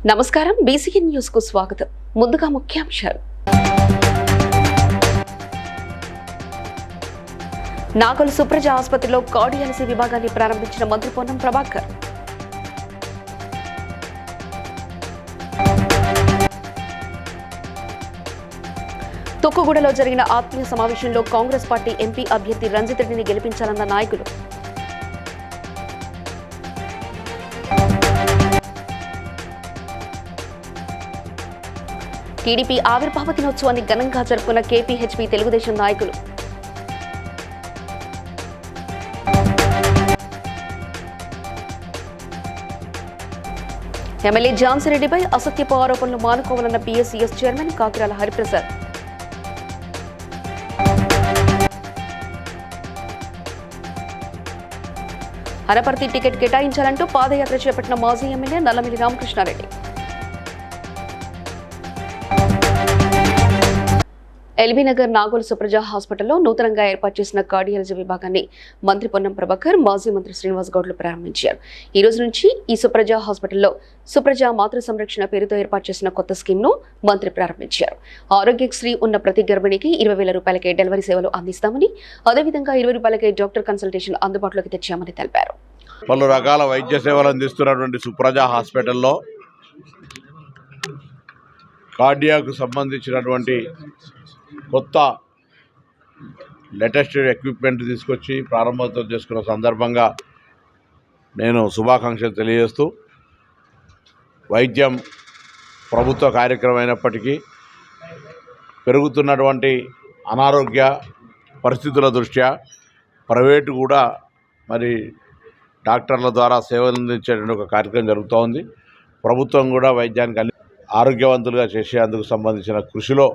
నమస్కారం BCN news కు స్వాగతం. ముందుగా ముఖ్యాంశాలు. నాగోల్ సుప్రజ ఆసుపత్రిలో కార్డియాలజీ విభాగాన్ని ప్రారంభించిన మంత్రి పొన్నం ప్రభాకర్. తొక్కుగూడలో జరిగిన ఆత్మీయ సమావేశంలో కాంగ్రెస్ పార్టీ ఎంపీ అభ్యర్థి రంజిత్ రెడ్డిని గెలిపించాలన్న నాయకులు. టీడీపీ ఆవిర్భావ దినోత్సవాన్ని ఘనంగా జరుపుకున్న కేపీహెచ్పీ తెలుగుదేశం నాయకులు. ఎమ్మెల్యే ఝాన్సీ రెడ్డిపై అసత్యపు ఆరోపణలు మానుకోవాలన్న PSCS chairman Kakirala Hariprasad. Anaparthi ticket కేటాయించాలంటూ పాదయాత్ర చేపట్టిన మాజీ ఎమ్మెల్యే నల్లమిల్లి రామకృష్ణారెడ్డి. ఎల్బీనగర్ నాగోల్ సుప్రజ హాస్పిటల్లో నూతనంగా ఏర్పాటు చేసిన కార్డియాలజీ విభాగాన్ని మంత్రి పొన్నం ప్రభాకర్, మాజీ మంత్రి శ్రీనివాస్ గౌడ్లు ప్రారంభించారు. ఈ రోజు నుంచి ఈ సుప్రజ హాస్పిటల్లో సుప్రజ మాతృ సంరక్షణ పేరుతో ఏర్పాటు చేసిన కొత్త స్కీమ్ను మంత్రి ప్రారంభించారు. ఆరోగ్యశ్రీ ఉన్న ప్రతి గర్భిణికి 20,000 రూపాయలకే డెలివరీ సేవలు అందిస్తామని, అదేవిధంగా 20 రూపాయలకే డాక్టర్ కన్సల్టేషన్ అందుబాటులోకి తెచ్చామని తెలిపారు. పలు రకాల వైద్య సేవలు అందిస్తున్నటువంటి సుప్రజ హాస్పిటల్లో కార్డియాకు సంబంధించినటువంటి కొత్త లేటెస్ట్ ఎక్విప్మెంట్ తీసుకొచ్చి ప్రారంభోత్సవం చేసుకున్న సందర్భంగా నేను శుభాకాంక్షలు తెలియజేస్తూ, వైద్యం ప్రభుత్వ కార్యక్రమం అయినప్పటికీ పెరుగుతున్నటువంటి అనారోగ్య పరిస్థితుల దృష్ట్యా ప్రైవేటు కూడా మరి డాక్టర్ల ద్వారా సేవలు అందించేటువంటి ఒక కార్యక్రమం జరుగుతూ ఉంది. ప్రభుత్వం కూడా వైద్యానికి ఆరోగ్యవంతులుగా చేసేందుకు సంబంధించిన కృషిలో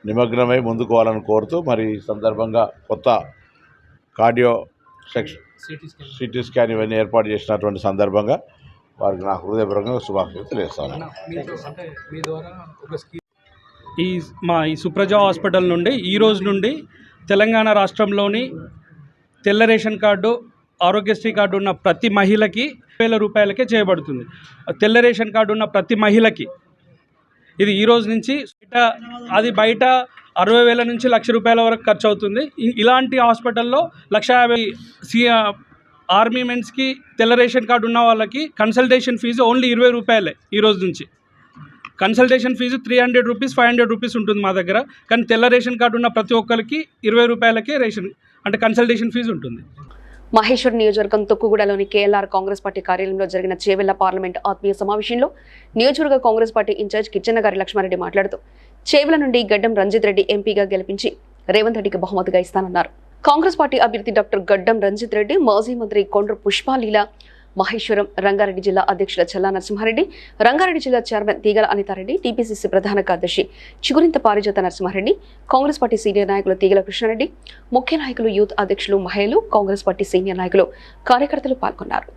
నిమగ్నమై ముందుకోవాలని కోరుతూ, మరి ఈ సందర్భంగా కొత్త కార్డియో సిటీ స్కాన్ ఇవన్నీ ఏర్పాటు చేసినటువంటి సందర్భంగా వారికి నా హృదయపూర్వకంగా శుభాకాంక్షలు తెలియజేస్తాను. ఈ సుప్రజ హాస్పిటల్ నుండి ఈ రోజు నుండి తెలంగాణ రాష్ట్రంలోని తెల్ల రేషన్ కార్డు, ఆరోగ్యశ్రీ కార్డు ఉన్న ప్రతి మహిళకి 20,000 రూపాయలకే చేయబడుతుంది. తెల్ల రేషన్ కార్డు ఉన్న ప్రతి మహిళకి ఇది ఈ రోజు నుంచి బయట 60,000 నుంచి 1,00,000 రూపాయల వరకు ఖర్చు అవుతుంది. ఇలాంటి హాస్పిటల్లో 150,000 ఆర్మీ మెన్స్కి తెల్ల రేషన్ కార్డు ఉన్న వాళ్ళకి కన్సల్టేషన్ ఫీజు ఓన్లీ 20 రూపాయలే. ఈ రోజు నుంచి కన్సల్టేషన్ ఫీజు 300 రూపీస్ 500 రూపీస్ ఉంటుంది మా దగ్గర. కానీ తెల్ల రేషన్ కార్డు ఉన్న ప్రతి ఒక్కరికి 20 రూపాయలకే కన్సల్టేషన్ ఫీజు ఉంటుంది. మహేశ్వర్ నియోజకవర్గం తొక్కుగూడలోని కేఎల్ఆర్ కాంగ్రెస్ పార్టీ కార్యాలయంలో జరిగిన చేవెళ్ల పార్లమెంట్ ఆత్మీయ సమావేశంలో నియోజకవర్గ కాంగ్రెస్ పార్టీ ఇన్ఛార్జ్ కిచ్చెన్నగారి లక్ష్మారెడ్డి మాట్లాడుతూ, చేవెళ్ల నుండి గడ్డం రంజిత్ రెడ్డి ఎంపీగా గెలిపించి రేవంత్ రెడ్డికి బహుమతిగా ఇస్తానన్నారు. కాంగ్రెస్ పార్టీ అభ్యర్థి డాక్టర్ గడ్డం రంజిత్ రెడ్డి, మాజీ మంత్రి కొండ్రు పుష్పాలీల, మహేశ్వరం, రంగారెడ్డి జిల్లా అధ్యక్షుల చల్లా నరసింహారెడ్డి, రంగారెడ్డి జిల్లా చైర్మన్ తీగల అనితారెడ్డి, టీపీసీసీ ప్రధాన కార్యదర్శి చిగురింత పారిజాత నరసింహారెడ్డి, కాంగ్రెస్ పార్టీ సీనియర్ నాయకులు తీగల కృష్ణారెడ్డి, ముఖ్య నాయకులు, యూత్ అధ్యక్షులు మహిళలు, కాంగ్రెస్ పార్టీ సీనియర్ నాయకులు, కార్యకర్తలు పాల్గొన్నారు.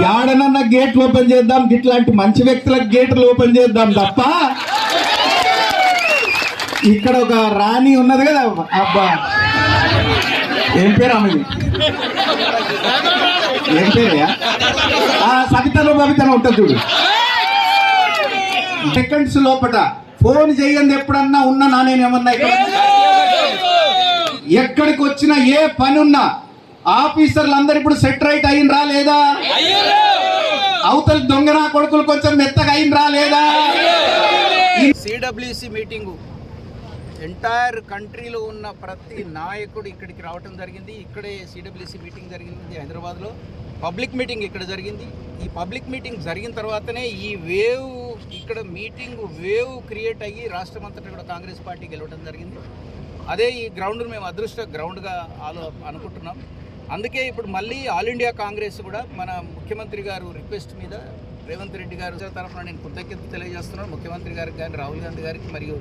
యాడనన్నా గేట్లు ఓపెన్ చేద్దాం, ఇట్లాంటి మంచి వ్యక్తులకు గేట్లు ఓపెన్ చేద్దాం తప్ప ఇక్కడ ఒక రాణి ఉన్నది కదా, అబ్బా ఏం పేరు ఆమెది, ఏం పేరు, సవితలో బవితలో ఉంటుంది చూడు. సెకండ్స్ లోపల ఫోన్ చేయండి ఎప్పుడన్నా ఉన్నా నేనేమన్నా ఎక్కడికి వచ్చినా ఏ పని ఉన్నా ఆఫీసర్లు అందరు ఇప్పుడు సెట్ రైట్ అయినరా లేదా, అవతల దొంగనా కొడుకులు కొంచెం మెత్తగా అయినరా లేదా. సిడబ్ల్యూసి మీటింగు ఎంటైర్ కంట్రీలో ఉన్న ప్రతి నాయకుడు ఇక్కడికి రావటం జరిగింది. ఇక్కడే సిడబ్ల్యూసి మీటింగ్ జరిగింది హైదరాబాద్లో. పబ్లిక్ మీటింగ్ ఇక్కడ జరిగింది. ఈ పబ్లిక్ మీటింగ్ జరిగిన తర్వాతనే ఈ ఇక్కడ మీటింగ్ వేవ్ క్రియేట్ అయ్యి రాష్ట్రమంతటా కూడా కాంగ్రెస్ పార్టీ గెలవడం జరిగింది. అదే ఈ గ్రౌండ్ను మేము అదృష్ట గ్రౌండ్గా అనుకుంటున్నాం. అందుకే ఇప్పుడు మళ్ళీ ఆల్ ఇండియా కాంగ్రెస్ కూడా మన ముఖ్యమంత్రి గారు రిక్వెస్ట్ మీద రేవంత్ రెడ్డి గారు తరఫున నేను కృతజ్ఞత తెలియజేస్తున్నాను. ముఖ్యమంత్రి గారికి కానీ, రాహుల్ గాంధీ గారికి, మరియు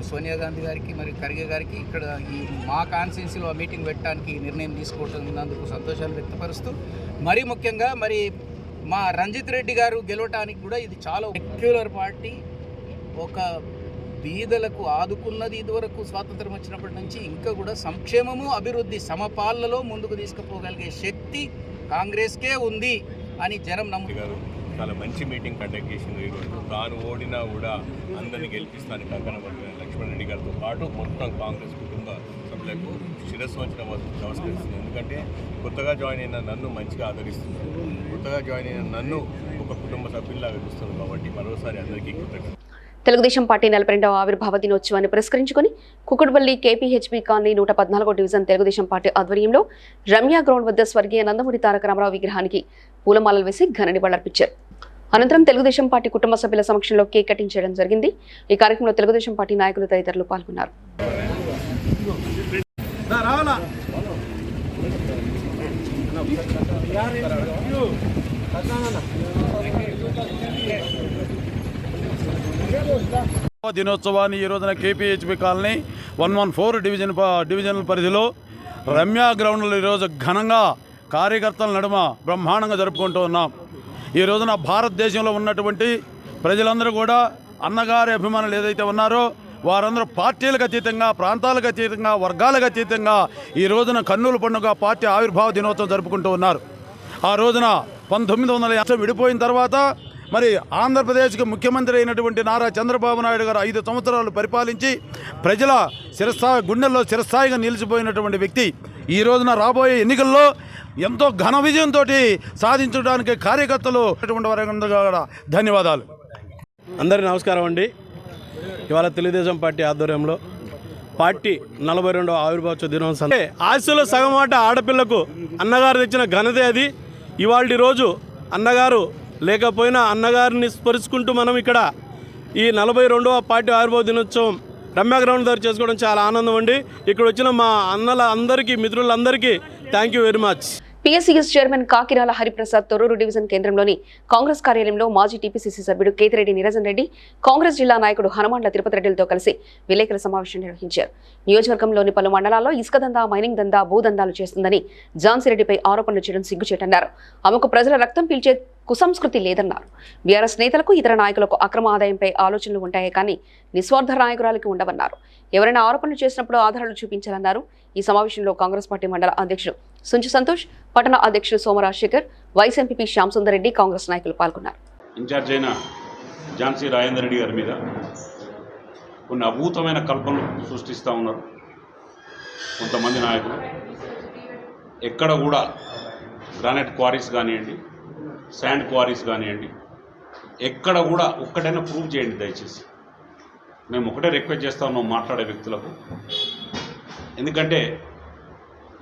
సోనియా గాంధీ గారికి, మరియు ఖర్గే గారికి ఇక్కడ ఈ మా కాన్స్టిట్యున్సీలో మీటింగ్ పెట్టడానికి నిర్ణయం తీసుకోవటందుకు సంతోషాలు వ్యక్తపరుస్తూ, మరీ ముఖ్యంగా మరి మా రంజిత్ రెడ్డి గారు గెలవటానికి కూడా ఇది చాలా సెక్యులర్ పార్టీ, ఒక బీదలకు ఆదుకున్నది ఇదివరకు స్వాతంత్రం వచ్చినప్పటి నుంచి. ఇంకా కూడా సంక్షేమము అభివృద్ధి సమపాళ్లలో ముందుకు తీసుకుపోగలిగే శక్తి కాంగ్రెస్కే ఉంది అని జనం నమ్ముతారు. చాలా మంచి మీటింగ్ కండక్ట్ చేసింది ఈరోజు. తాను ఓడినా కూడా అందరినీ గెలిపిస్తాను కంకణబద్దులైన లక్ష్మణ్ రెడ్డి గారితో పాటు మొత్తం కాంగ్రెస్ కుటుంబ సభ్యులకు శిరస్సు వంచిన నమస్కరిస్తుంది. ఎందుకంటే కొత్తగా జాయిన్ అయిన నన్ను మంచిగా ఆదరిస్తున్నారు. కొత్తగా జాయిన్ అయిన నన్ను ఒక కుటుంబ సభ్యుల్లాగా చూస్తున్నారు. కాబట్టి మరోసారి అందరికీ కృతజ్ఞతలు. తెలుగుదేశం పార్టీ 42వ ఆవిర్భావ దినోత్సవాన్ని పురస్కరించుకుని కుకుట్పల్లి KPHP కాలనీ 114వ డివిజన్ తెలుగుదేశం పార్టీ ఆధ్వర్యంలో రమ్య గ్రౌండ్ వద్ద స్వర్గీయ నందమూరి తారక రామారావు విగ్రహానికి పూలమాలలు వేసి ఘన నివాళులర్పించారు. అనంతరం తెలుగుదేశం పార్టీ కుటుంబ సభ్యుల సమక్షంలో కేక్ కటింగ్ చేయడం జరిగింది. ఈ కార్యక్రమంలో తెలుగుదేశం పార్టీ నాయకులు తదితరులు పాల్గొన్నారు. దినోత్సవాన్ని ఈ రోజున KPHP కాలనీ 114 డివిజనల్ పరిధిలో రమ్య గ్రౌండ్లో ఈరోజు ఘనంగా కార్యకర్తల నడుమ బ్రహ్మాండంగా జరుపుకుంటూ ఉన్నాం. ఈ రోజున భారతదేశంలో ఉన్నటువంటి ప్రజలందరూ కూడా అన్నగారి అభిమానులు ఏదైతే ఉన్నారో వారందరూ పార్టీలకు అతీతంగా, ప్రాంతాలకు అతీతంగా, వర్గాలకు అతీతంగా ఈ రోజున కన్నుల పండుగ పార్టీ ఆవిర్భావ దినోత్సవం జరుపుకుంటూ ఉన్నారు. ఆ రోజున 1950 విడిపోయిన తర్వాత మరి ఆంధ్రప్రదేశ్కి ముఖ్యమంత్రి అయినటువంటి నారా చంద్రబాబు నాయుడు గారు 5 సంవత్సరాలు పరిపాలించి ప్రజల గుండెల్లో చిరస్థాయిగా నిలిచిపోయినటువంటి వ్యక్తి ఈ రోజున రాబోయే ఎన్నికల్లో ఎంతో ఘన విజయంతో సాధించడానికి కార్యకర్తలు కూడా ధన్యవాదాలు. అందరికీ నమస్కారం అండి. ఇవాళ తెలుగుదేశం పార్టీ ఆధ్వర్యంలో పార్టీ 42వ ఆవిర్భావ దినోత్సవం ఆశలో సగం మాట ఆడపిల్లకు అన్నగారు తెచ్చిన ఘనతే అది. ఇవాళ రోజు అన్నగారు లేకపోయినా అన్నగారిని స్మరించుకుంటూ మనం ఇక్కడ ఈ 42వ పార్టీ ఆవిర్భావ దినోత్సవం రమ్య గ్రౌండ్ దగ్గర చేసుకోవడం చాలా ఆనందం అండి. ఇక్కడ వచ్చిన మా అన్నల అందరికీ, మిత్రులందరికీ thank you very much. PSCS chairman Kakirala Hariprasad Torrur division కేంద్రంలోని కాంగ్రెస్ కార్యాలయంలో మాజీ TPCC సభ్యుడు కేతిరెడ్డి నిరంజన్ రెడ్డి, కాంగ్రెస్ జిల్లా నాయకుడు హనుమాన్ల తిరుపతి రెడ్డిలతో కలిసి విలేకరుల సమావేశం నిర్వహించారు. నియోజకవర్గంలోని పలు మండలాల్లో ఇసుక దందా, మైనింగ్ దందా, భూదందాలు చేస్తుందని ఝాన్సీరెడ్డిపై ఆరోపణలు చేయడం సిగ్గుచేటన్నారు. ఆమెకు ప్రజల రక్తం పీల్చే కుసంస్కృతి లేదన్నారు. బీఆర్ఎస్ నేతలకు, ఇతర నాయకులకు అక్రమ ఆదాయంపై ఆలోచనలు ఉంటాయే కానీ నిస్వార్థ నాయకురాలకి ఉండవన్నారు. ఎవరైనా ఆరోపణలు చేసినప్పుడు ఆధారాలు చూపించాలన్నారు. ఈ సమావేశంలో కాంగ్రెస్ పార్టీ మండల అధ్యక్షుడు సుంచు సంతోష్, పట్టణ అధ్యక్షుడు సోమరాజశేఖర్, వైస్ ఎంపీపీ శ్యామ్ సుందర్ రెడ్డి, కాంగ్రెస్ నాయకులు పాల్గొన్నారు. ఇన్ఛార్జ్ అయిన ఝాన్సీ రాజేందర్ రెడ్డి గారి మీద కొన్ని అభూతమైన కల్పనలు సృష్టిస్తూ ఉన్నారు కొంతమంది నాయకులు. ఎక్కడ కూడా గ్రానైట్ క్వారీస్ కానివ్వండి, శాండ్ క్వారీస్ కానివ్వండి, ఎక్కడ కూడా ఒక్కటైనా ప్రూవ్ చేయండి దయచేసి. మేము ఒకటే రిక్వెస్ట్ చేస్తా ఉన్నాం మాట్లాడే వ్యక్తులకు. ఎందుకంటే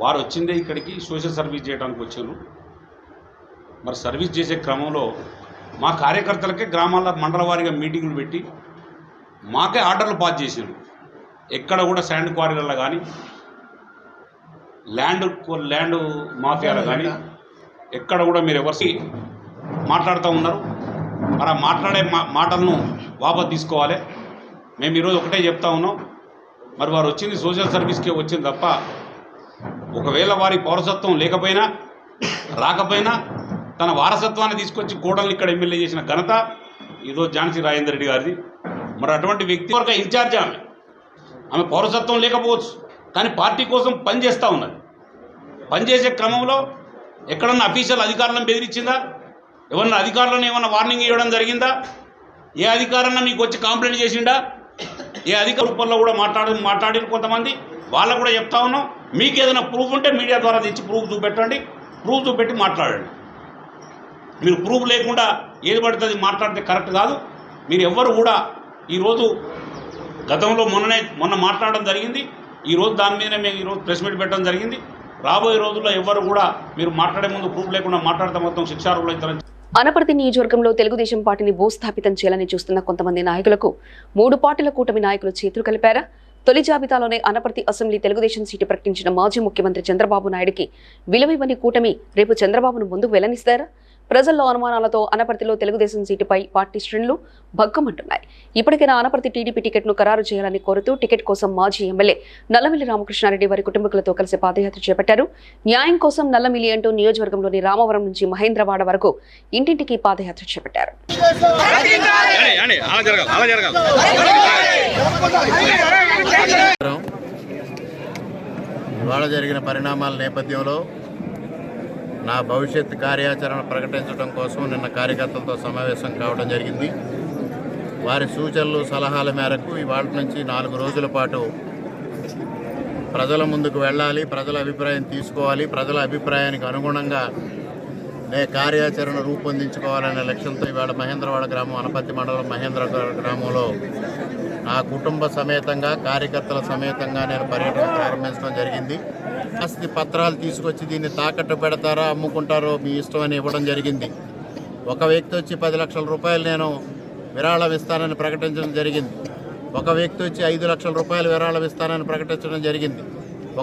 వారు వచ్చిందే ఇక్కడికి సోషల్ సర్వీస్ చేయడానికి వచ్చారు. మరి సర్వీస్ చేసే క్రమంలో మా కార్యకర్తలకే గ్రామాల మండల వారీగా మీటింగులు పెట్టి మాకే ఆర్డర్లు పాస్ చేశారు. ఎక్కడ కూడా శాండ్ క్వారీలలో కానీ, ల్యాండ్ మాఫియాలో కానీ ఎక్కడ కూడా మీరు ఎవరికి మాట్లాడుతూ ఉన్నారు. మరి ఆ మాట్లాడే మాటలను వాపసు తీసుకోవాలి. మేము ఈరోజు ఒకటే చెప్తా ఉన్నాం, మరి వారు వచ్చింది సోషల్ సర్వీస్కే వచ్చింది తప్ప ఒకవేళ వారి పౌరసత్వం లేకపోయినా రాకపోయినా తన వారసత్వాన్ని తీసుకొచ్చి కోడల్ని ఇక్కడ ఎమ్మెల్యే చేసిన ఘనత ఈరోజు ఝాన్సీ రాజేందర్ రెడ్డి గారిది. మరి అటువంటి వ్యక్తి వరకు ఇన్ఛార్జ్ ఆమె పౌరసత్వం లేకపోవచ్చు కానీ పార్టీ కోసం పనిచేస్తూ ఉన్నది. పనిచేసే క్రమంలో ఎక్కడన్నా అఫీషియల్ అధికారులను బెదిరించిందా? ఎవరన్నా అధికారులను ఏమన్నా వార్నింగ్ ఇవ్వడం జరిగిందా? ఏ అధికారన్నా మీకు వచ్చి కంప్లైంట్ చేసిండా? ఏ అధికార రూపంలో కూడా మాట్లాడిన కొంతమంది వాళ్ళకు కూడా చెప్తా ఉన్నాం, మీకు ఏదైనా ప్రూఫ్ ఉంటే మీడియా ద్వారా తెచ్చి ప్రూఫ్ చూపెట్టండి. ప్రూఫ్ చూపెట్టి మాట్లాడండి. మీరు ప్రూఫ్ లేకుండా ఏది పడుతుంది మాట్లాడితే కరెక్ట్ కాదు. మీరు ఎవ్వరు కూడా ఈరోజు గతంలో మొన్న మాట్లాడడం జరిగింది. ఈరోజు దాని మీద మేము ఈరోజు ప్రెస్ మీట్ పెట్టడం జరిగింది. రాబోయే రోజుల్లో ఎవ్వరు కూడా మీరు మాట్లాడే ముందు ప్రూఫ్ లేకుండా మాట్లాడితే మొత్తం శిక్షార్హులు అవుతారని. అనపర్తి నియోజకవర్గంలో తెలుగుదేశం పార్టీని భూస్థాపితం చేయాలని చూస్తున్న కొంతమంది నాయకులకు 3 పార్టీల కూటమి నాయకులు చేతులు కలిపారా? తొలి జాబితాలోనే అనపర్తి అసెంబ్లీ తెలుగుదేశం సీటు ప్రకటించిన మాజీ ముఖ్యమంత్రి చంద్రబాబు నాయుడికి విలువ ఇవ్వని కూటమి రేపు చంద్రబాబును ముందుకు వెళ్లనిస్తారా? ప్రజల్లో అనుమానాలతో అనపర్తిలో తెలుగుదేశం సీటుపై పార్టీ శ్రేణులు భగ్గమంటున్నాయి. ఇప్పటికైనా అనపర్తి టీడీపీ టికెట్ను ఖరారు చేయాలని కోరుతూ టికెట్ కోసం మాజీ ఎమ్మెల్యే నల్లమిల్లి రామకృష్ణారెడ్డి వారి కుటుంబీకులతో కలిసి పాదయాత్ర చేపట్టారు. న్యాయం కోసం నల్లమిల్లి అంటూ నియోజకవర్గంలోని రామవరం నుంచి మహేంద్రవాడ వరకు ఇంటింటికి పాదయాత్ర చేపట్టారు. ఇవాళ జరిగిన పరిణామాల నేపథ్యంలో నా భవిష్యత్ కార్యాచరణ ప్రకటించడం కోసం నిన్న కార్యకర్తలతో సమావేశం కావడం జరిగింది. వారి సూచనలు సలహాల మేరకు ఇవాళ నుంచి 4 రోజుల పాటు ప్రజల ముందుకు వెళ్ళాలి, ప్రజల అభిప్రాయం తీసుకోవాలి, ప్రజల అభిప్రాయానికి అనుగుణంగా కార్యాచరణ రూపొందించుకోవాలనే లక్ష్యంతో ఇవాళ మహేంద్రవాడ గ్రామం, అనపర్తి మండలం మహేంద్రవాడ గ్రామంలో నా కుటుంబ సమేతంగా కార్యకర్తల సమేతంగా నేను పర్యటన ప్రారంభించడం జరిగింది. ఆస్తి పత్రాలు తీసుకొచ్చి దీన్ని తాకట్టు పెడతారా, అమ్ముకుంటారో మీ ఇష్టం అని ఇవ్వడం జరిగింది. ఒక వ్యక్తి వచ్చి 10 లక్షల రూపాయలు నేను విరాళం ఇస్తానని ప్రకటించడం జరిగింది. ఒక వ్యక్తి వచ్చి 5 లక్షల రూపాయలు విరాళం ఇస్తానని ప్రకటించడం జరిగింది.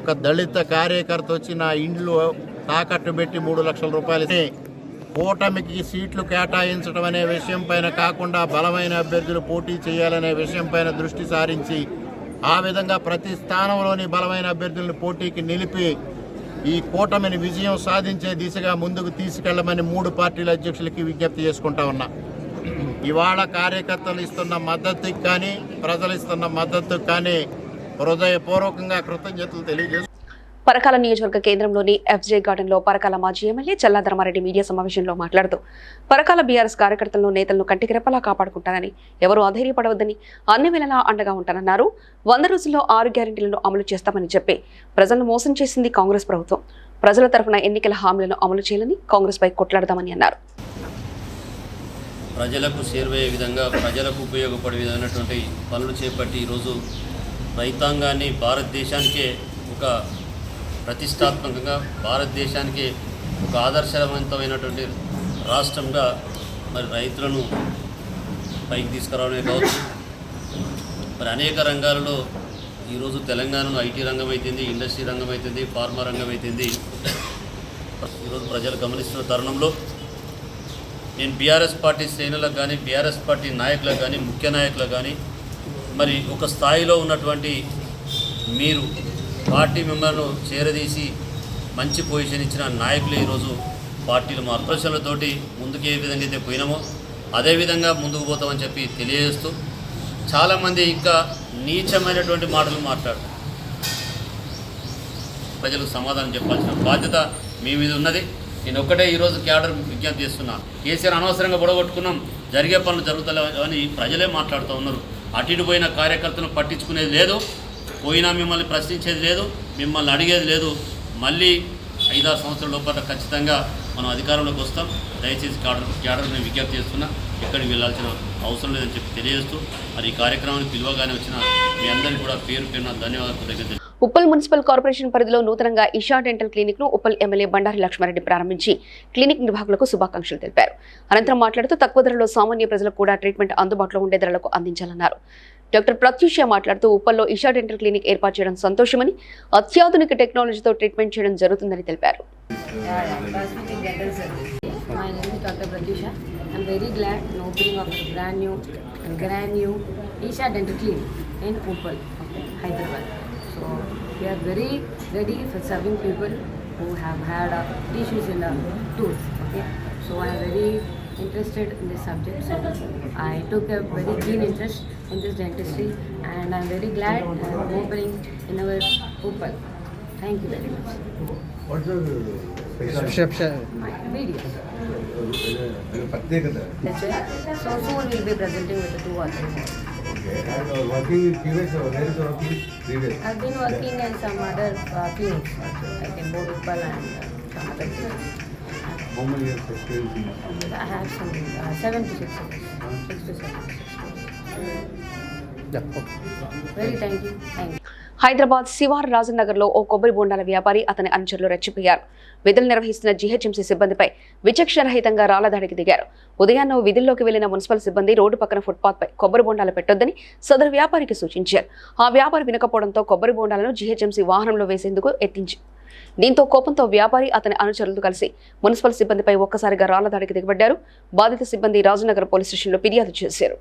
ఒక దళిత కార్యకర్త వచ్చి నా ఇండ్లు తాకట్టు పెట్టి 3 లక్షల రూపాయలు కూటమికి సీట్లు కేటాయించడం అనే విషయం పైన కాకుండా బలమైన అభ్యర్థులు పోటీ చేయాలనే విషయం పైన దృష్టి సారించి ఆ విధంగా ప్రతి స్థానంలోని బలమైన అభ్యర్థులను పోటీకి నిలిపి ఈ కూటమిని విజయం సాధించే దిశగా ముందుకు తీసుకెళ్లమని 3 పార్టీల అధ్యక్షులకి విజ్ఞప్తి చేసుకుంటా ఉన్నా. ఇవాళ కార్యకర్తలు ఇస్తున్న మద్దతుకి కానీ ప్రజలు ఇస్తున్న మద్దతుకు కానీ హృదయపూర్వకంగా కృతజ్ఞతలు తెలియజేస్తున్నాను. పరకాల నియోజకవర్గ కేంద్రంలోని ఎఫ్జే గార్డెన్లో పరకాల మాజీ ఎమ్మెల్యే చల్లా ధర్మారెడ్డి మీడియా సమావేశంలో మాట్లాడుతూ పరకాల బీఆర్ఎస్ కార్యకర్తలను నేతలను కంటికి రెప్పలా కాపాడుకుంటానని, ఎవరూ అధైర్యపడవద్దని, అన్ని వేళలా అండగా ఉంటానన్నారు. 100 రోజుల్లో 6 గ్యారెంటీలను అమలు చేస్తామని చెప్పి ప్రజలను మోసం చేసింది కాంగ్రెస్ ప్రభుత్వం. ప్రజల తరఫున ఎన్నికల హామీలను అమలు చేయాలని, కాంగ్రెస్పై కొట్లాడదామని అన్నారు. ప్రజలకు చేరువయ్యే విధంగా, ప్రజలకు ఉపయోగపడే విధమైనటువంటి పనులు చేపట్టి ఈరోజు రైతాంగాన్ని భారతదేశానికే ఒక ప్రతిష్టాత్మకంగా, భారతదేశానికి ఒక ఆదర్శవంతమైనటువంటి రాష్ట్రంగా మరి రైతులను పైకి తీసుకురావడమే కావచ్చు, మరి అనేక రంగాలలో ఈరోజు తెలంగాణలో ఐటీ రంగం అయితుంది, ఇండస్ట్రీ రంగం అవుతుంది, ఫార్మా రంగం అవుతుంది. ఈరోజు ప్రజలు గమనిస్తున్న తరుణంలో నేను బీఆర్ఎస్ పార్టీ శ్రేణులకు కానీ, బీఆర్ఎస్ పార్టీ నాయకులకు కానీ, ముఖ్య నాయకులకు కానీ, మరి ఒక స్థాయిలో ఉన్నటువంటి మీరు పార్టీ మెంబర్ను చేరదీసి మంచి పొజిషన్ ఇచ్చిన నాయకులు ఈరోజు పార్టీలు మార్గదర్శనలతోటి ముందుకు ఏ విధంగా అయితే పోయినామో అదేవిధంగా ముందుకు పోతామని చెప్పి తెలియజేస్తూ, చాలామంది ఇంకా నీచమైనటువంటి మాటలు మాట్లాడు ప్రజలకు సమాధానం చెప్పాల్సిన బాధ్యత మీ మీద ఉన్నది. నేను ఒక్కటే ఈరోజు క్యాడర్ విజ్ఞప్తి చేస్తున్నా. కేసీఆర్ అనవసరంగా గొడవట్టుకున్నాం, జరిగే పనులు జరుగుతలేవు అని ప్రజలే మాట్లాడుతూ ఉన్నారు. అటు పోయిన కార్యకర్తలను పట్టించుకునేది లేదు, పోయినా మిమ్మల్ని ప్రశ్నించేది లేదు, మిమ్మల్ని అడిగేది లేదు. మళ్ళీ 5-6 సంవత్సరాల లోపల ఖచ్చితంగా మనం అధికారంలోకి వస్తాం. దయచేసి క్యాడర్ నేను విజ్ఞప్తి చేస్తున్నా, ఎక్కడికి వెళ్ళాల్సిన అవసరం లేదని చెప్పి తెలియజేస్తూ, మరి ఈ కార్యక్రమానికి పిలువగానే వచ్చిన మీ అందరికీ కూడా పేరు పేరున ధన్యవాదాలు కృతజ్ఞతలు. ఉప్పల్ మున్సిపల్ కార్పొరేషన్ పరిధిలో నూతనంగా ఇషా డెంటల్ క్లినిక్ ను ఉప్పల్ ఎమ్మెల్యే బండారి లక్ష్మారెడ్డి ప్రారంభించి క్లినిక్ నిర్వాహకులకు శుభాకాంక్షలు తెలిపారు. అనంతరం మాట్లాడుతూ తక్కువ ధరలో సామాన్య ప్రజలకు కూడా ట్రీట్మెంట్ అందుబాటులో ఉండే ధరలకు అందించాలన్నారు. డాక్టర్ ప్రత్యూష మాట్లాడుతూ ఉప్పల్లో ఇషా డెంటల్ క్లినిక్ ఏర్పాటు చేయడం సంతోషమని, అత్యాధునిక టెక్నాలజీతో ట్రీట్మెంట్ చేయడం జరుగుతుందని తెలిపారు. My name is Dr. Pratyusha. I'm very glad in opening of a brand new Isha Dental Clinic in Uppal, Hyderabad. So we are very ready for serving people who have had issues in the tooth. Okay, so I am very interested in this subject. So I took a very keen interest in this dentistry, and I'm very glad I'm opening in our Uppal. Thank you very much. What's the My videos. That's it. So soon we'll be presenting with the 2 or 3 more. Okay. And working in previous or where is the working previous? I've been working in some other clinics, like in Bodhupal and some other clinics. How many years experience in this? I have some 7 to 6 years. 6 to 7 years. Yeah. Okay. Very thank you. Thank you. Hyderabad శివార్ రాజనగర్లో ఓ కొబ్బరి బొండాల వ్యాపారి అతని అనుచరులు రెచ్చిపోయారు. విధులు నిర్వహిస్తున్న GHMC సిబ్బందిపై విచక్షణరహితంగా రాళ్లదాడికి దిగారు. ఉదయాన్నే విధుల్లోకి వెళ్లిన మున్సిపల్ సిబ్బంది రోడ్డు పక్కన ఫుట్పాత్పై కొబ్బరి బొండాలు పెట్టొద్దని సదరు వ్యాపారికి సూచించారు. ఆ వ్యాపారి వినకపోవడంతో కొబ్బరి బొండాలను జీహెచ్ఎంసీ వాహనంలో వేసేందుకు దీంతో కోపంతో వ్యాపారి అతని అనుచరులతో కలిసి మున్సిపల్ సిబ్బందిపై ఒక్కసారిగా రాళ్ల దాడికి దిగబడ్డారు. బాధిత సిబ్బంది రాజనగర్ పోలీస్ స్టేషన్లో ఫిర్యాదు చేశారు.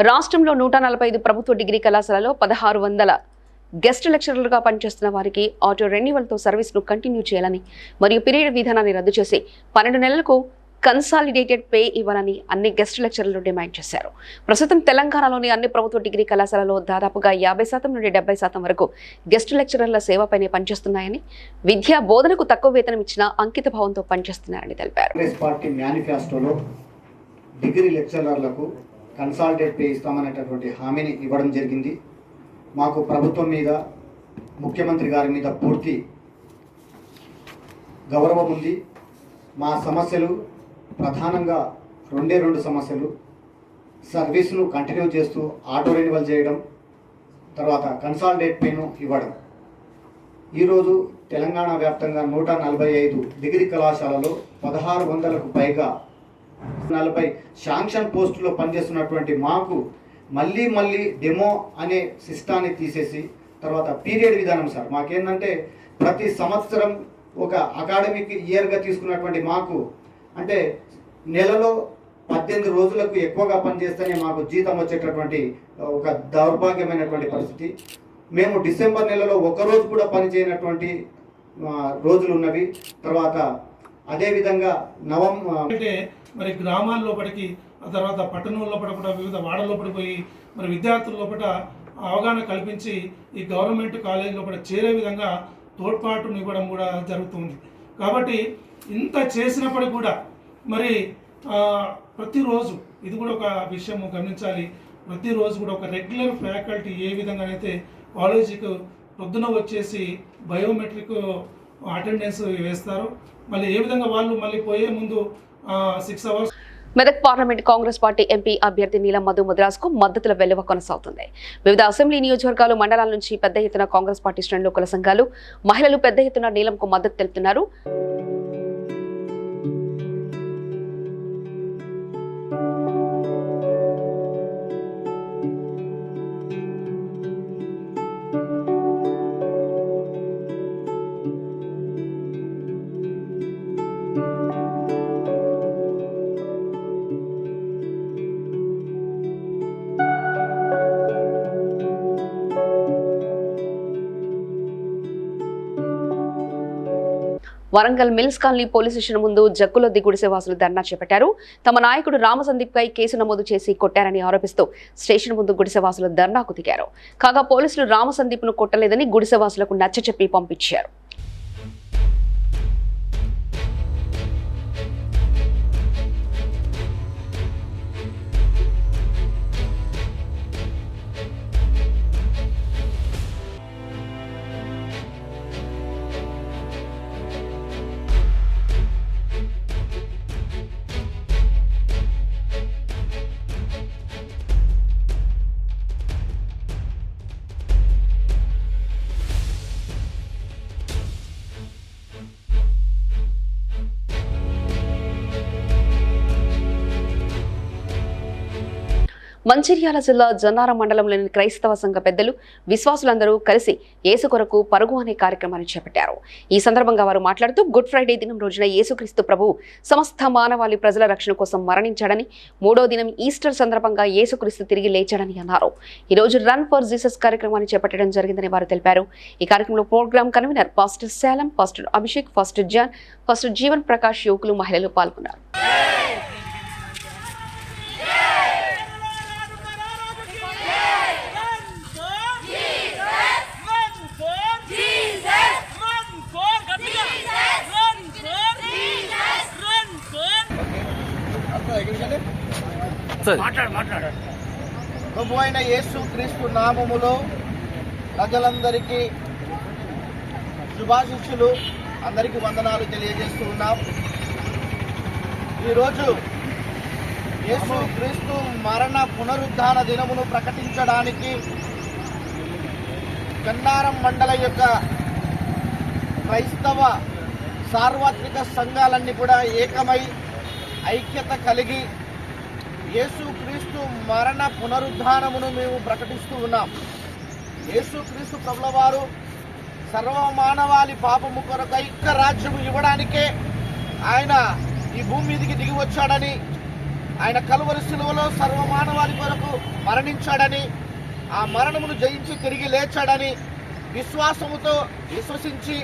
రాష్ట్రంలో 145 ప్రభుత్వ డిగ్రీ కళాశాలలో 1600 గెస్ట్ లెక్చరర్లుగా పనిచేస్తున్న వారికి ఆటో రెన్యువల్తో సర్వీస్ను కంటిన్యూ చేయాలని మరియు పీరియడ్ విధానాన్ని రద్దు చేసి 12 నెలలకు కన్సాలిడేటెడ్ పే ఇవ్వాలని అన్ని గెస్ట్ లెక్చరర్లు డిమాండ్ చేశారు. ప్రస్తుతం తెలంగాణలోని అన్ని ప్రభుత్వ డిగ్రీ కళాశాలలో దాదాపుగా 50% నుండి 70% వరకు గెస్ట్ లెక్చరర్ల సేవపైనే పనిచేస్తున్నాయని, విద్యా బోధనకు తక్కువ వేతనం ఇచ్చినా అంకిత భావంతో పనిచేస్తున్నారని తెలిపారు. కాంగ్రెస్ పార్టీ మేనిఫెస్టోలో డిగ్రీ లెక్చరర్లకు కన్సాలిడేట్ పే ఇస్తామనేటటువంటి హామీని ఇవ్వడం జరిగింది. మాకు ప్రభుత్వం మీద, ముఖ్యమంత్రి గారి మీద పూర్తి గౌరవం ఉంది. మా సమస్యలు ప్రధానంగా రెండు సమస్యలు: సర్వీస్ను కంటిన్యూ చేస్తూ ఆటో రెన్యువల్ చేయడం, తర్వాత కన్సాలిడేట్ పేను ఇవ్వడం. ఈరోజు తెలంగాణ వ్యాప్తంగా 145 డిగ్రీ కళాశాలలో 1600కు పైగా 40 శాంక్షన్ పోస్టులో పనిచేస్తున్నటువంటి మాకు మళ్ళీ డెమో అనే సిస్టాన్ని తీసేసి తర్వాత పీరియడ్ విధానం సార్ మాకేంటంటే ప్రతి సంవత్సరం ఒక అకాడమిక్ ఇయర్గా తీసుకున్నటువంటి మాకు అంటే నెలలో 18 రోజులకు ఎక్కువగా పనిచేస్తేనే మాకు జీతం వచ్చేటటువంటి ఒక దౌర్భాగ్యమైనటువంటి పరిస్థితి. మేము డిసెంబర్ నెలలో ఒక్కరోజు కూడా పనిచేయనటువంటి రోజులు ఉన్నవి. తర్వాత అదేవిధంగా అంటే మరి గ్రామాల లోపలికి, ఆ తర్వాత పట్టణం లోపల కూడా వివిధ వాడల లోపలికి పోయి మరి విద్యార్థుల లోపల అవగాహన కల్పించి ఈ గవర్నమెంట్ కాలేజ్ లోపల చేరే విధంగా తోడ్పాటును ఇవ్వడం కూడా జరుగుతుంది. కాబట్టి ఇంత చేసినప్పటికీ కూడా మరి ప్రతిరోజు ఇది కూడా ఒక విషయం గమనించాలి. ప్రతిరోజు కూడా ఒక రెగ్యులర్ ఫ్యాకల్టీ ఏ విధంగానైతే కాలేజీకి పొద్దున వచ్చేసి బయోమెట్రిక్ అటెండెన్స్ వేస్తారు, మళ్ళీ ఏ విధంగా వాళ్ళు మళ్ళీ పోయే ముందు 6 hours. Medak parliament Congress party MP అభ్యర్థి నీలం మధు ముద్రాస్కు మద్దతుల వెలువ కొనసాగుతుంది. వివిధ అసెంబ్లీ నియోజకవర్గాలు, మండలాల నుంచి పెద్ద ఎత్తున కాంగ్రెస్ పార్టీ శ్రేణులు, కుల సంఘాలు, మహిళలు పెద్ద ఎత్తున నీలంకు మద్దతు తెలుపుతున్నారు. Warangal mills colony police station ముందు జక్కులొద్ది గుడిసెవాసులు ధర్నా చేపట్టారు. తమ నాయకుడు రామసందీప్ పై కేసు నమోదు చేసి కొట్టారని ఆరోపిస్తూ స్టేషన్ ముందు గుడిసెవాసులు ధర్నాకు దిగారు. కాగా పోలీసులు రామసందీప్ ను కొట్టలేదని గుడిసెవాసులకు నచ్చచెప్పి పంపించారు. మంచిర్యాల జిల్లా జన్నారం మండలంలోని క్రైస్తవ సంఘ పెద్దలు విశ్వాసులందరూ కలిసి యేసు కొరకు పరుగు అనే కార్యక్రమాన్ని చేపట్టారు. ఈ సందర్భంగా వారు మాట్లాడుతూ గుడ్ ఫ్రైడే దినం రోజున యేసుక్రీస్తు ప్రభువు సమస్త మానవాళి ప్రజల రక్షణ కోసం మరణించాడని, మూడో దినం ఈస్టర్ సందర్భంగా యేసుక్రీస్తు తిరిగి లేచాడని అన్నారు. ఈ రోజు రన్ ఫర్ జీసస్ కార్యక్రమాన్ని చేపట్టడం జరిగిందని వారు తెలిపారు. ఈ కార్యక్రమంలో program convener pastor Shalom, pastor Abhishek, pastor John, pastor Jeevan Prakash, యువకులు, మహిళలు పాల్గొన్నారు. ప్రభు అయిన యేసు క్రీస్తు నామములో ప్రజలందరికీ శుభాశిష్యులు, అందరికీ వందనాలు తెలియజేస్తూ ఉన్నాం. ఈరోజు యేసు క్రీస్తు మరణ పునరుద్ధాన దినమును ప్రకటించడానికి గన్నారం మండల యొక్క క్రైస్తవ సార్వత్రిక సంఘాలన్నీ కూడా ఏకమై ఐక్యత కలిగి యేసుక్రీస్తు మరణ పునరుద్ధానమును మేము ప్రకటిస్తూ ఉన్నాం. యేసుక్రీస్తు ప్రభుల వారు సర్వమానవాళి పాపము కొరకై రాజ్యము ఇవ్వడానికే ఆయన ఈ భూమి మీదికి దిగి వచ్చాడని, ఆయన కలువరి శిలువలో సర్వమానవాళి కొరకు మరణించాడని, ఆ మరణమును జయించి తిరిగి లేచాడని విశ్వాసముతో విశ్వసించి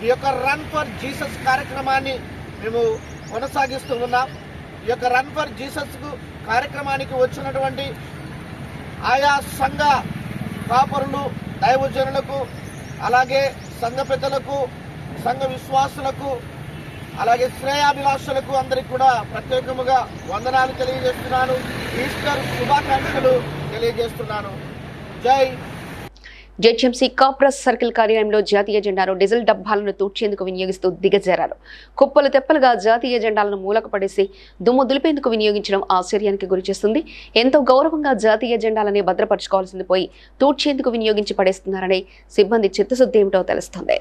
ఈ యొక్క రన్ ఫర్ జీసస్ కార్యక్రమాన్ని మేము కొనసాగిస్తూ ఉన్నాం. ఈ యొక్క రన్ ఫర్ జీసస్ కార్యక్రమానికి వచ్చినటువంటి ఆయా సంఘ కాపరులు, దైవజనులకు, అలాగే సంఘ పెద్దలకు, సంఘ విశ్వాసులకు, అలాగే శ్రేయాభిలాషులకు అందరికీ కూడా ప్రత్యేకముగా వందనాలు తెలియజేస్తున్నాను. ఈస్టర్ శుభాకాంక్షలు తెలియజేస్తున్నాను. జై. జెడ్ఎంసీ కాప్రస్ సర్కిల్ కార్యాలయంలో జాతీయ జెండాను డీజిల్ డబ్బాలను తూడ్చేందుకు వినియోగిస్తూ దిగజారారు. కుప్పలు తెప్పలుగా జాతీయ జెండాలను మూలకు పడేసి దుమ్ము దులిపేందుకు వినియోగించడం ఆశ్చర్యానికి గురిచేస్తుంది. ఎంతో గౌరవంగా జాతీయ జెండాలని భద్రపరచుకోవాల్సింది పోయి తూడ్చేందుకు వినియోగించి పడేస్తున్నారని సిబ్బంది చిత్తశుద్ధి ఏమిటో తెలుస్తుంది.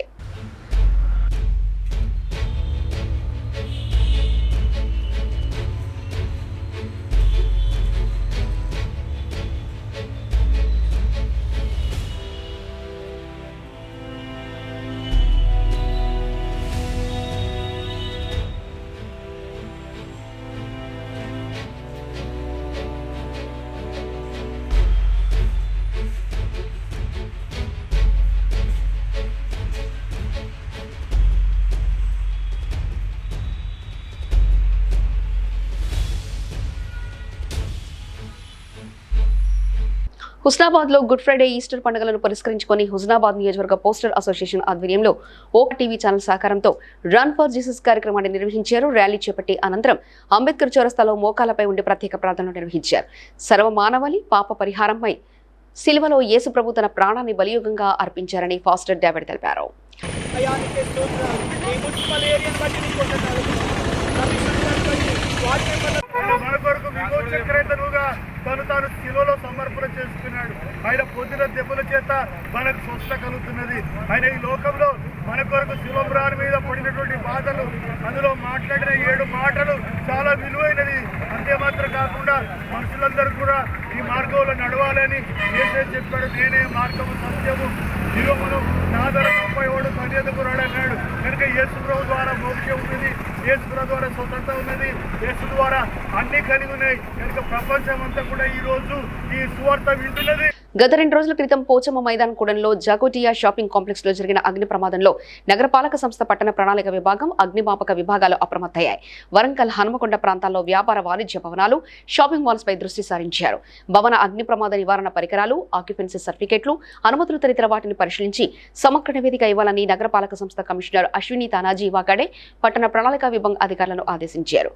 హుస్నాబాద్ లో గుడ్ ఫ్రైడే, ఈస్టర్ పండుగలను పురస్కరించుకొని హుస్నాబాద్ నియోజకవర్గ పోస్టర్ అసోసియేషన్ ఆధ్వర్యంలో ఓకా టీవీ ఛానల్ సహకారంతో రన్ ఫర్ జీసస్ కార్యక్రమాన్ని నిర్వహించారు. ర్యాలీ చేపట్టి అనంతరం అంబేద్కర్ చౌరస్తాలో మోకాలపై ఉండి ప్రత్యేక ప్రార్థనలు నిర్వహించారు. సర్వ మానవాళి పాప పరిహారంపై సిలువలో యేసు ప్రభు తన ప్రాణాన్ని బలియోగంగా అర్పించారని పాస్టర్ డేవిడ్ తెలిపారు. మన కొరకు విమోచక్రేతనుగా తాను శిలువలో సమర్పణ చేసుకున్నాడు. ఆయన పొందిన దెబ్బల చేత మనకు స్వస్థ కలుగుతున్నది. ఆయన ఈ లోకంలో మన కొరకు శిలువరాని మీద పడినటువంటి బాధలు, అందులో మాట్లాడిన 7 మాటలు చాలా విలువైనది. అంతేమాత్రం కాకుండా మనుషులందరూ కూడా ఈ మార్గంలో నడవాలని యేసే చెప్పాడు. నేనే మార్గము, సత్యము, జీవమును, నా ధర తప్పేవాడు తన ఎదుగు రాడన్నాడు. కనుక యేసు ప్రభు ద్వారా మోక్షం ఉన్నది, యేసు ప్రభు ద్వారా స్వతంత్రత ఉన్నది, యేసు ద్వారా అన్ని కలిగి ఉన్నాయి. కనుక ప్రపంచం అంతా కూడా ఈ రోజు ఈ సువార్త వింటున్నది. గత 2 రోజుల క్రితం పోచమ్మ మైదాన్ కూడంలో జాగోటియా షాపింగ్ కాంప్లెక్స్ లో జరిగిన అగ్ని ప్రమాదంలో నగరపాలక సంస్థ పట్టణ ప్రణాళిక విభాగం, అగ్నిమాపక విభాగాలు అప్రమత్తయ్యాయి. వరంగల్, హనుమకొండ ప్రాంతాల్లో వ్యాపార వాణిజ్య భవనాలు, షాపింగ్ మాల్స్ పై దృష్టి సారించారు. భవన అగ్ని ప్రమాద నివారణ పరికరాలు, ఆక్యుపెన్సీ సర్టిఫికెట్లు, అనుమతులు తదితర వాటిని పరిశీలించి సమగ్ర నివేదిక ఇవ్వాలని నగరపాలక సంస్థ కమిషనర్ అశ్విని తానాజీ వాకాడే పట్టణ ప్రణాళిక విభాగం అధికారులను ఆదేశించారు.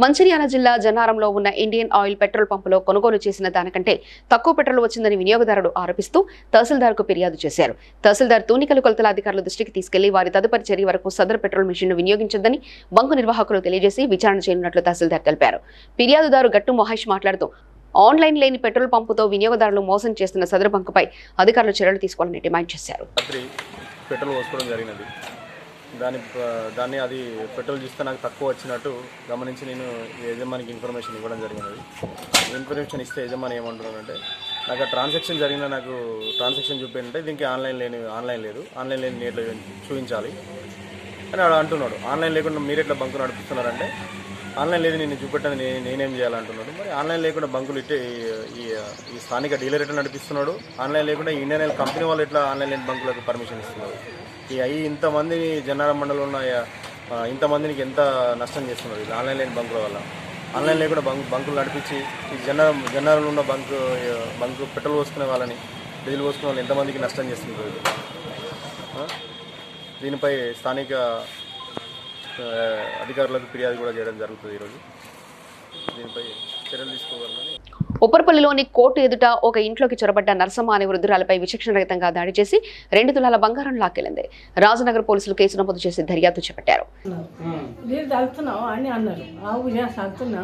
మంచిర్యాల జిల్లా జన్నారంలో ఉన్న ఇండియన్ ఆయిల్ పెట్రోల్ పంపులో కొనుగోలు చేసిన దానికంటే తక్కువ పెట్రోల్ వచ్చిందని వినియోగదారుడు ఆరోపిస్తూ తహసీల్దార్కు ఫిర్యాదు చేశారు. తహసీల్దార్ తూనికలు కొలతల అధికారుల దృష్టికి తీసుకెళ్లి వారి తదుపరి చర్య వరకు సదరు పెట్రోల్ మిషన్ను వినియోగించొద్దని బంకు నిర్వాహకులు తెలియజేసి విచారణ చేయనున్నట్లు తహసీల్దార్ తెలిపారు. ఫిర్యాదుదారు గట్టు మహేష్ మాట్లాడుతూ ఆన్లైన్ లేని పెట్రోల్ పంపుతో వినియోగదారులు మోసం చేస్తున్న సదరు బంకుపై అధికారులు చర్యలు తీసుకోవాలని డిమాండ్ చేశారు. పెట్రోల్ పోసుకోవడం జరిగినది. దాన్ని అది పెట్రోల్ చూస్తే నాకు తక్కువ వచ్చినట్టు గమనించి నేను యజమానికి ఇన్ఫర్మేషన్ ఇవ్వడం జరిగినది. ఇన్ఫర్మేషన్ ఇస్తే యజమాని ఏమంటున్నారంటే నాకు ఆ ట్రాన్సాక్షన్ చూపించంటే దీనికి ఆన్లైన్ లేదు ఆన్లైన్ లేని నేట్లో చూపించాలి అని అలా అంటున్నాడు. ఆన్లైన్ లేకుండా మీరు ఎట్లా బంకు నడిపిస్తున్నారంటే ఆన్లైన్ లేదు నేను చూపెట్టని నేనేం చేయాలంటున్నాడు. మరి ఆన్లైన్ లేకుండా బంకులు ఇట్టే ఈ స్థానిక డీలర్ ఎట్లా నడిపిస్తున్నాడు, ఆన్లైన్ లేకుండా ఇండియన్ ఆయిల్ కంపెనీ వాళ్ళు ఎట్లా ఆన్లైన్ లేని బంకులకు పర్మిషన్ ఇస్తున్నారు. ఇంతమంది జన్నారం మండలంలో ఉన్న ఇంతమందికి ఎంత నష్టం చేస్తున్నారు ఇది ఆన్లైన్ లేని బంకుల వల్ల. ఆన్లైన్ లేకుండా బంకులు నడిపించి ఈ జన్నారంలో ఉన్న బంకు పెట్రోల్ పోసుకునే వాళ్ళని డీజిల్ పోసుకునే వాళ్ళు ఎంతమందికి నష్టం చేస్తున్నారు. దీనిపై స్థానిక అధికారులకు ఫిర్యాదు కూడా చేయడం జరుగుతుంది. ఈరోజు దీనిపై చర్యలు తీసుకోవాలని. ఉప్పర్పల్లిలోని కోర్టు ఎదుట ఒక ఇంట్లోకి చొరబడ్డ నర్సమ్మ అనే వృద్ధురాలపై విచక్షణరహితంగా దాడి చేసి 2 తులాల బంగారం లాక్కెళ్లింది. రాజనగర్ పోలీసులు కేసు నమోదు చేసి దర్యాప్తు చేపట్టారు. నీరు తలుతున్నావు అని అన్నారు. చదువుతున్నా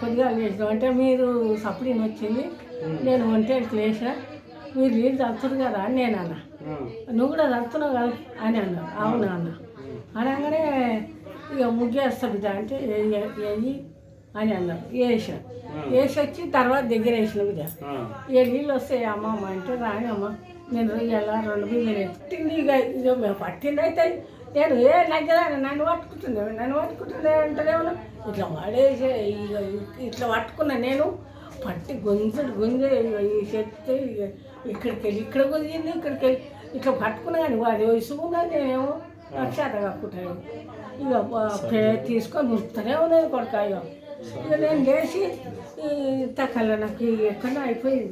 కొద్దిగా అంటే మీరు సప్లీని వచ్చింది నేను ఒంటేకి లేచా మీరు నీరు తలుతున్నారు కదా అని నేను అన్నా. నువ్వు కూడా తలుతున్నావు కదా అని అన్నారు. అవునా అన్న అనగానే ఇక ముగ్గేస్తా బిడ్డ అంటే వేయి అని అన్నారు. వేసి వచ్చి తర్వాత దగ్గర వేసిన బిడ్డ ఇక నీళ్ళు వస్తాయి అమ్మమ్మ అంటే రాని అమ్మ నేను ఇలా 2 బియ్యలు పట్టింది. ఇక పట్టింది అయితే నేను నగ్గదాన్ని నన్ను పట్టుకుంటుండే అంటేనేమో ఇట్లా వాడేసి ఇట్లా పట్టుకున్నాను. నేను పట్టి గుంజే ఈ చెప్తే ఇక్కడికి వెళ్ళి ఇక్కడ గుంజింది ఇక్కడికి వెళ్ళి ఇట్లా పట్టుకున్నా కానీ వాడు ఇసుకున్నా నేనేమో చేత కప్పుతాను. ఇక తీసుకొని మురుకుతూనే ఉన్నది కొడుక. ఇక నేను లేచి తక్కల నాకు ఎక్కడ అయిపోయింది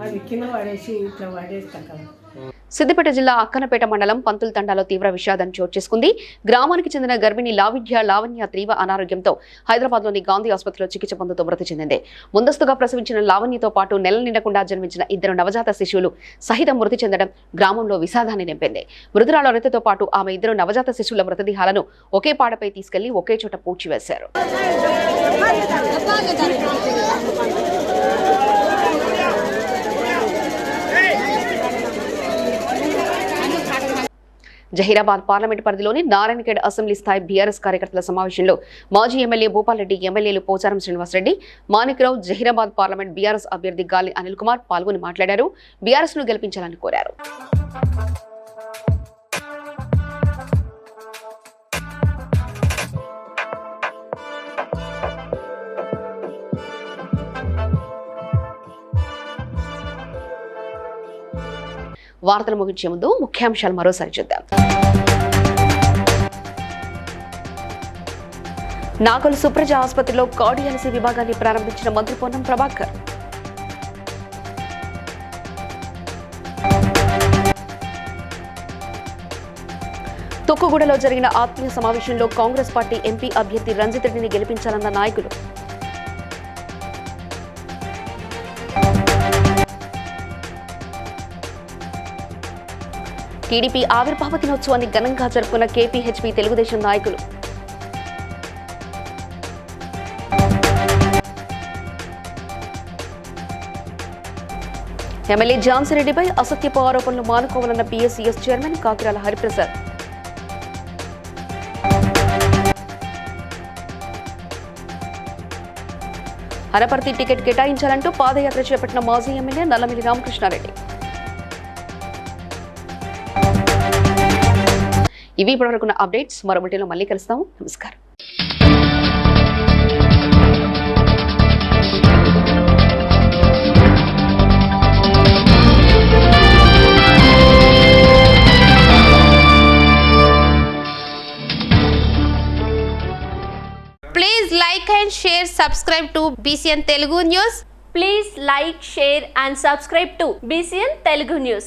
అది కింద పడేసి ఇట్లా పడేసి తక్కల. సిద్దిపేట జిల్లా అక్కనపేట మండలం పంతుల తండాలో తీవ్ర విషాదం చోటు చేసుకుంది. గ్రామానికి చెందిన గర్భిణి లావణ్య తీవ్ర అనారోగ్యంతో హైదరాబాద్లోని గాంధీ ఆసుపత్రిలో చికిత్స పొందుతూ మృతి చెందింది. ముందస్తుగా ప్రసవించిన లావణ్యతో పాటు నెల నిండకుండా జన్మించిన 2 నవజాత శిశువులు సహితం మృతి చెందడం గ్రామంలో విషాదాన్ని నింపింది. మృతురాల మృతితో పాటు ఆమె 2 నవజాత శిశువుల మృతదేహాలను ఒకే పాడపై తీసుకెళ్లి ఒకే చోట పూడ్చివేశారు. జహీరాబాద్ పార్లమెంట్ పరిధిలోని నారాయణఖేడ్ అసెంబ్లీ స్థాయి బీఆర్ఎస్ కార్యకర్తల సమావేశంలో మాజీ ఎమ్మెల్యే భూపాల్రెడ్డి, ఎమ్మెల్యేలు పోచారం శ్రీనివాసరెడ్డి, మాణిక్రావు, జహీరాబాద్ పార్లమెంట్ బీఆర్ఎస్ అభ్యర్థి గాలి అనిల్ కుమార్ పాల్గొని మాట్లాడారు. బీఆర్ఎస్ ను గెలిపించాలని కోరారు. వార్తలు ముగించే ముందు ముఖ్యాంశాలు మరోసారి చూద్దాం. నాగోల్ సుప్రజ ఆసుపత్రిలో కార్డియాలజీ విభాగాన్ని ప్రారంభించిన మంత్రి పొన్నం ప్రభాకర్. తొక్కుగూడలో జరిగిన ఆత్మీయ సమావేశంలో కాంగ్రెస్ పార్టీ ఎంపీ అభ్యర్థి రంజిత్ రెడ్డిని గెలిపించాలన్న నాయకులు. టీడీపీ ఆవిర్భావ దినోత్సవాన్ని ఘనంగా జరుపుకున్న కేపీహెచ్పీ తెలుగుదేశం నాయకులు. ఎమ్మెల్యే ఝాన్సీ రెడ్డిపై అసత్యపు ఆరోపణలు మానుకోవాలన్న PSCS chairman Kakirala Hariprasad. Anaparthi ticket కేటాయించాలంటూ పాదయాత్ర చేపట్టిన మాజీ ఎమ్మెల్యే నల్లమిల్లి రామకృష్ణారెడ్డి. ఇవి ఇప్పటివరకున్న అప్డేట్స్. మరో బులెటిన్లో మళ్ళీ కలుస్తాము. నమస్కారం. Please like and share, subscribe to BCN Telugu News. Please like, share and subscribe to BCN Telugu News.